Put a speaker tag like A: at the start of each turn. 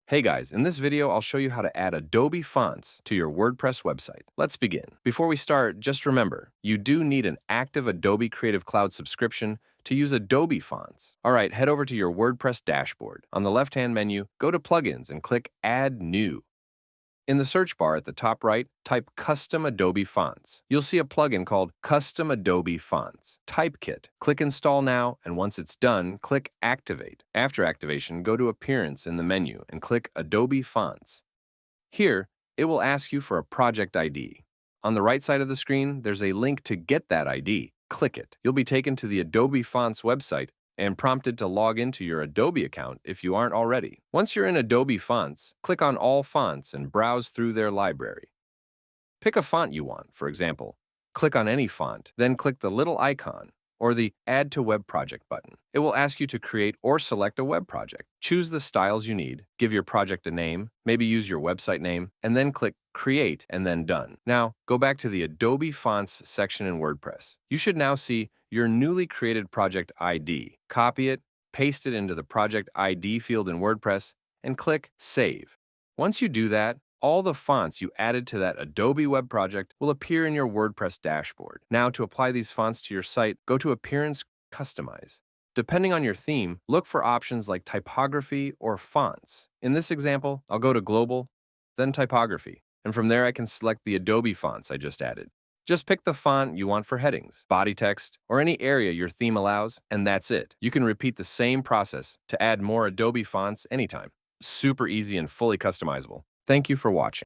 A: Hey guys, in this video, I'll show you how to add Adobe Fonts to your WordPress website. Let's begin. Before we start, just remember, you do need an active Adobe Creative Cloud subscription to use Adobe Fonts. All right, head over to your WordPress dashboard. On the left-hand menu, go to Plugins and click Add New. In the search bar at the top right, type Custom Adobe Fonts. You'll see a plugin called Custom Adobe Fonts. Typekit. Click Install Now, and once it's done, click Activate. After activation, go to Appearance in the menu and click Adobe Fonts. Here, it will ask you for a project ID. On the right side of the screen, there's a link to get that ID. Click it. You'll be taken to the Adobe Fonts website and prompted to log into your Adobe account if you aren't already. Once you're in Adobe Fonts, click on All Fonts and browse through their library. Pick a font you want, for example. Click on any font, then click the little icon or the Add to Web Project button. It will ask you to create or select a web project. Choose the styles you need, give your project a name, maybe use your website name, and then click Create and then Done. Now, go back to the Adobe Fonts section in WordPress. You should now see your newly created project ID. Copy it, paste it into the project ID field in WordPress, and click Save. Once you do that, all the fonts you added to that Adobe web project will appear in your WordPress dashboard. Now, to apply these fonts to your site, go to Appearance, Customize. Depending on your theme, look for options like typography or fonts. In this example, I'll go to Global, then Typography, and from there I can select the Adobe fonts I just added. Just pick the font you want for headings, body text, or any area your theme allows, and that's it. You can repeat the same process to add more Adobe fonts anytime. Super easy and fully customizable. Thank you for watching.